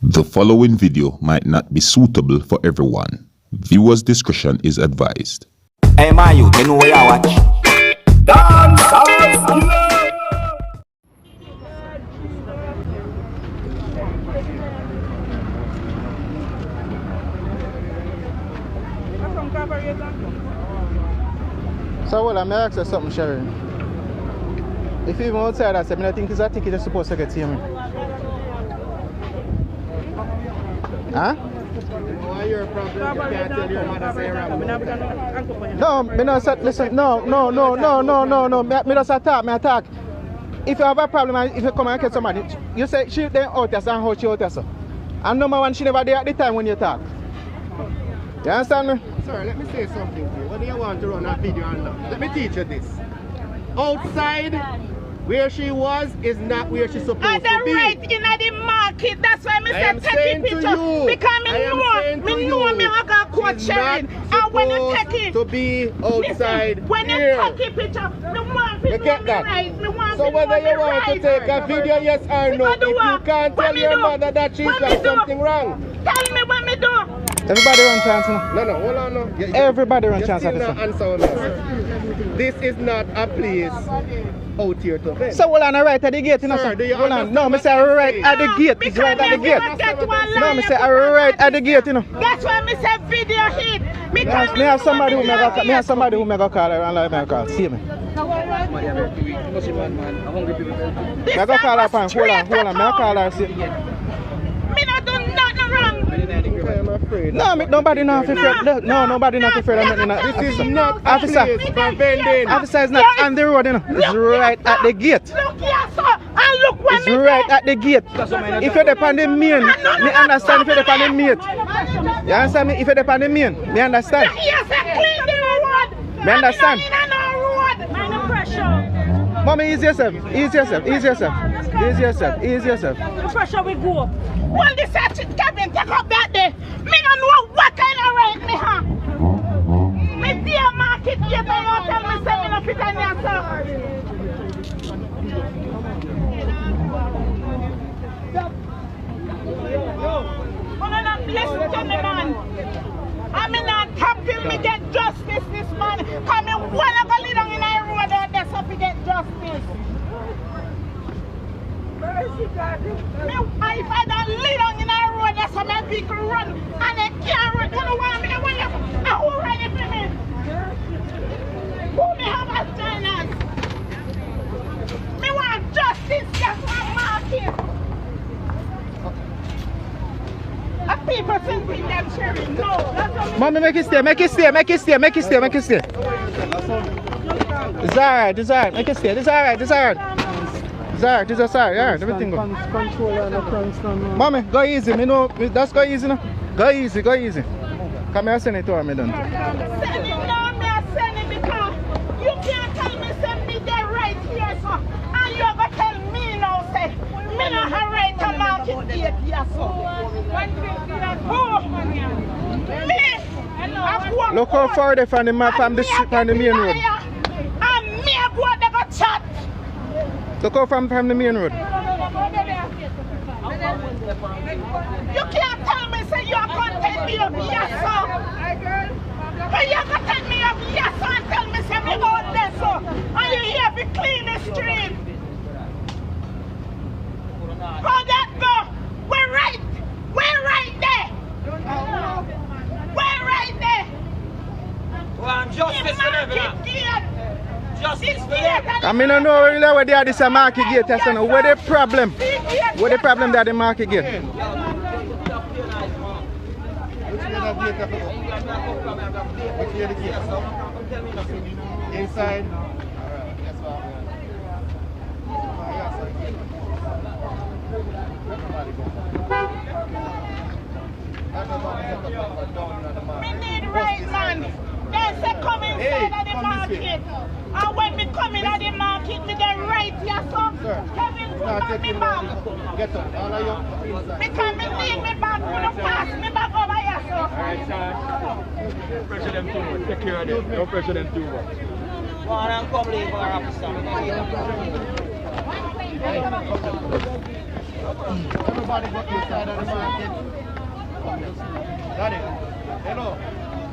The following video might not be suitable for everyone. Viewers' discretion is advised. Hey man, you know where I watch? Dancehall skilla. So well, I'm ask you something, Sharon. If you even outside that, I think it's a ticket you're supposed to get to me. Huh? Why your problem? You can't tell your mother say wrong. No, me not say, listen, no. Me just attack. If you have a problem, if you come and get somebody, you say she then out there and how she out there. And number one, she never there at the time when you talk. You understand me? Sir, let me say something to you. Whether you want to run a video or not, let me teach you this. Outside, where she was is not where she's supposed to be. Right in the market, that's why I said take a picture. Because me know me I got caught sharing. And when you take it to be outside listen, when here. you take a picture, me want to get that. Right. So whether you want to take a video, yes or no, if you can't tell your mother that she's got something wrong. Tell me what me do. Everybody run chance now. No, hold on, no. Everybody run chance at this. Answer me, sir. This is not a place out here to vent. So, well, on the right at the gate, you know, sir. Hold on. No, I say right at the gate. It's right at the gate. No, I say right at the gate, you know. That's why I say video hit. Me have somebody who may go call her and let me call. See me. I go call her, fine. Hold on. I call her, see. Me not do nothing wrong. I'm afraid. No, nobody not afraid. No, nobody not afraid. This is not a officer. place for vending. Officer is not on the road, you know. It's right at the gate. Look here, sir. And look when It's right at the gate. If you're the on the main, me understand if you're the on the main. You understand me? If you're the on the main, me understand. yes, I clean the road. Me understand. Mommy, ease yourself. The pressure we go up. Well, this cabin take up that day. Me don't know what kind of right me have. Me dear market here, they don't tell me say me no fit on yourself. Oh, no, listen to me, man. I'm not happy me get justice this man. Come in, wanna go lay down in a road out there so we get justice. If I don't lay down in a road, that's how my vehicle run. And they can't run. You know what I mean? Who ready for me? Who me have a stylist? Me want justice, that's what I'm marking. People think them sharing. No, that's what Mommy, make it stay. It's alright. Make it stay. It's alright. Yeah, everything go. Mommy, go easy. Me know, just go easy now. Go easy. Come here, send it to her, me done. Send it because you can't tell me send me there right here, so. And you're going to tell me now, say, me not have right to market gate here, so. Look how far they from the main road. And me I go out there go chat. Look how from the main road. You can't tell me say you're going to take me up, yes sir. But you're going to take me up, yes sir, and tell me say me go out there, sir. And you here to clean the street. How that go? We're right there. Well, justice for them, Justice for them. I mean, I know really where they are this market gate. That's where the problem. Where the problem that the market gate. Inside. Me need right, man. They say come inside of the market. And when me come in at the market, me get right here, so. Kevin, put on me bag. Get up. All of you inside. Because me need me bag, put pass me bag over here, so. Alright, Sean. Pressure them too much. Take care of them. Don't pressure them too much. Well, I'm coming for our officer. Everybody got inside of the market. Daddy, hello,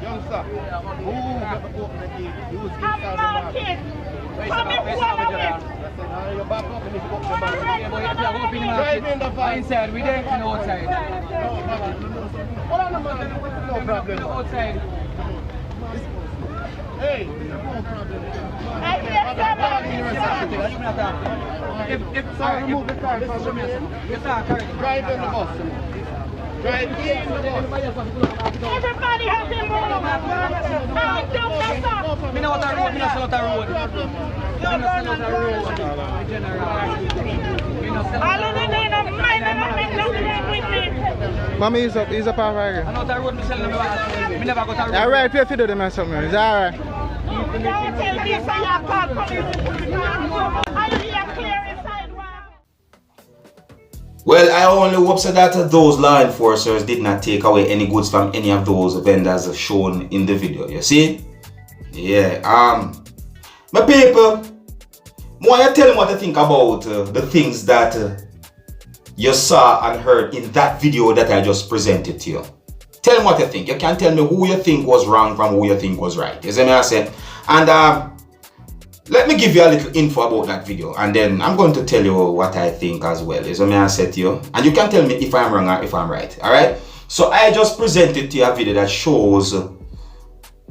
youngster. Who open the gate? Who's I'm inside the market. market? Come in front of it. You're back up and you open the market. Right. Drive in the van. Inside, we there and outside. Hold on a minute. No problem. Outside. Hey, no problem. I hear somebody. If Sorry, remove the car. Yes, sir, Drive in the bus. Drive in the bus. Everybody has their room. I don't know, sir. Me know what I road, me know sell out a road. Me know sell out a road. General. Me know sell I out a don't road. know, mind and I make nothing with me. Mommy, he's up our I right. know what a road me sell them. Me never got a road. Alright, pay for them or something. Is that alright? Don't tell me so you call police. I hear clear inside. Wow. Well, I only hope so that those law enforcers did not take away any goods from any of those vendors shown in the video. You see? Yeah. My people, want to tell them what I think about the things that you saw and heard in that video that I just presented to you. Tell them what you think. You can tell me who you think was wrong from who you think was right. You see me I say? And let me give you a little info about that video, and then I'm going to tell you what I think as well. You see me I said to you, and you can tell me if I'm wrong or if I'm right. All right? So I just presented to you a video that shows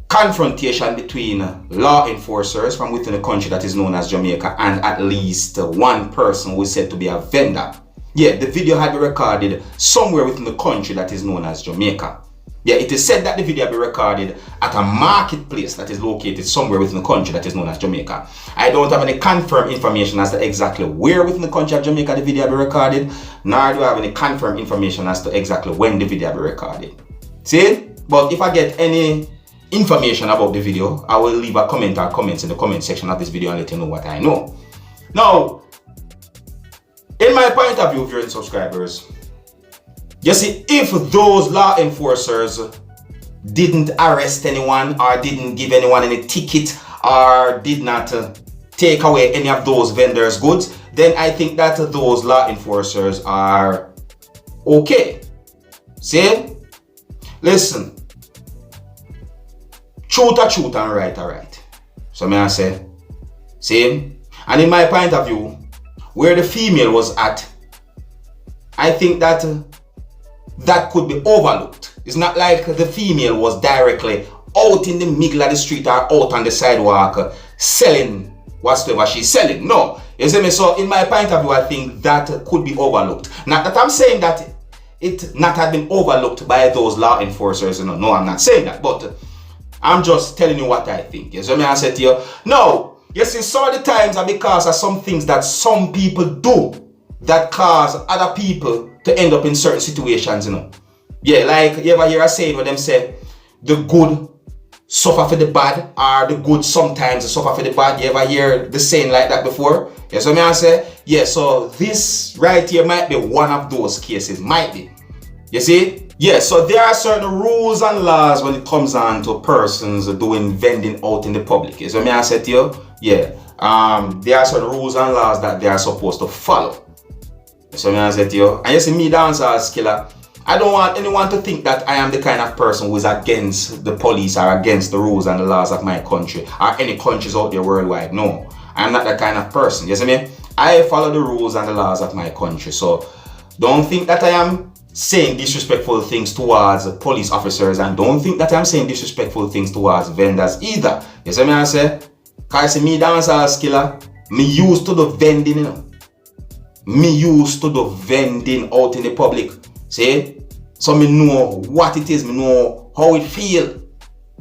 confrontation between law enforcers from within the country that is known as Jamaica and at least one person who is said to be a vendor. Yeah, the video had been recorded somewhere within the country that is known as Jamaica. Yeah, it is said that the video had been recorded at a marketplace that is located somewhere within the country that is known as Jamaica. I don't have any confirmed information as to exactly where within the country of Jamaica the video had been recorded, nor do I have any confirmed information as to exactly when the video had been recorded. See? But if I get any information about the video, I will leave a comment or comments in the comment section of this video and let you know what I know. Now, in my point of view, viewers and subscribers, you see, if those law enforcers didn't arrest anyone or didn't give anyone any ticket or did not take away any of those vendors' goods, then I think that those law enforcers are okay. See? Listen. Truth and right. So may I say, see? And in my point of view, where the female was at, I think that that could be overlooked. It's not like the female was directly out in the middle of the street or out on the sidewalk selling whatsoever she's selling. No. You see me? So in my point of view, I think that could be overlooked. Not that I'm saying that it not had been overlooked by those law enforcers. You know, no, I'm not saying that. But I'm just telling you what I think. You see me? I said to you, no. You see, some of the times are because of some things that some people do that cause other people to end up in certain situations, you know. Yeah, like you ever hear a saying where them say the good suffer for the bad, or the good sometimes suffer for the bad. You ever hear the saying like that before? Yeah, so I say, yeah, so this right here might be one of those cases, might be. You see? Yeah, so there are certain rules and laws when it comes on to persons doing vending out in the public. You see what I said to you? Yeah, there are certain rules and laws that they are supposed to follow. You see what I said to you? And you see me, Dancehall skilla, I don't want anyone to think that I am the kind of person who is against the police or against the rules and the laws of my country or any countries out there worldwide. No, I am not that kind of person. You see me? I follow the rules and the laws of my country. So don't think that I am saying disrespectful things towards police officers, and don't think that I'm saying disrespectful things towards vendors either. You see me I say? Cause me Dancehall skilla, me used to do vending, you know. Me used to do vending out in the public. See? So me know what it is, me know how it feel.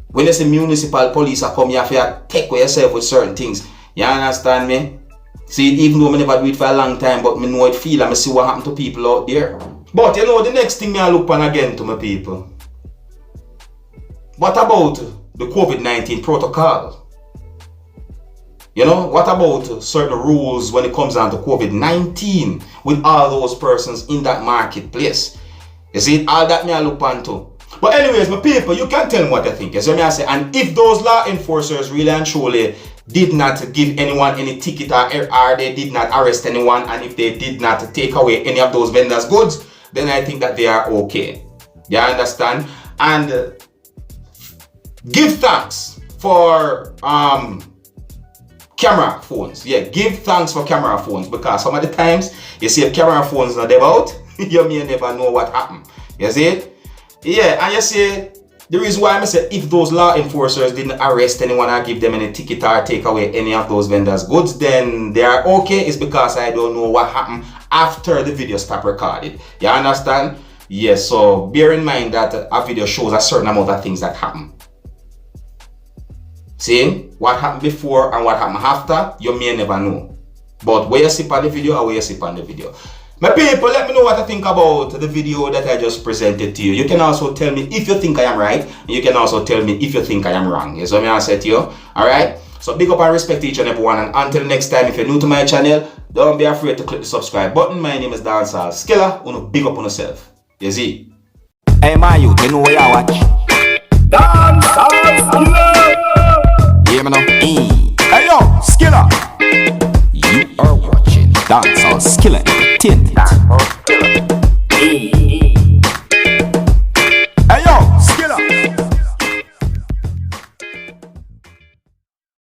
When you see municipal police are come here for take away yourself with certain things. You understand me? See, even though I never do it for a long time, but me know it feel and me see what happened to people out there. But you know, the next thing I look on again to my people. What about the COVID-19 protocol? You know, what about certain rules when it comes down to COVID-19 with all those persons in that marketplace? You see, all that me I look onto. But anyways, my people, you can tell me what you think. You see me I say, and if those law enforcers really and truly did not give anyone any ticket or they did not arrest anyone, and if they did not take away any of those vendors' goods, then I think that they are okay. You understand? and give thanks for camera phones. Yeah, give thanks for camera phones, because some of the times you see if camera phones not about, you may never know what happened. You see it? Yeah, and you see the reason why I say if those law enforcers didn't arrest anyone or give them any ticket or take away any of those vendors' goods, then they are okay, is because I don't know what happened after the video stopped recorded. You understand? Yes, so bear in mind that a video shows a certain amount of things that happen. See, what happened before and what happened after, you may never know. But where you see on the video or where you see on the video. My people, let me know what you think about the video that I just presented to you. You can also tell me if you think I am right, and you can also tell me if you think I am wrong. You see what I said to you? Alright? So big up and respect each and everyone, and until next time, if you're new to my channel, don't be afraid to click the subscribe button. My name is Dancehall Skilla. Big up on yourself. You see? Hey my youth, you know where you watch? Dancehall Skilla! Hear me now? Hey yo, Skilla! You are watching Dancehall Skilla Entertainment.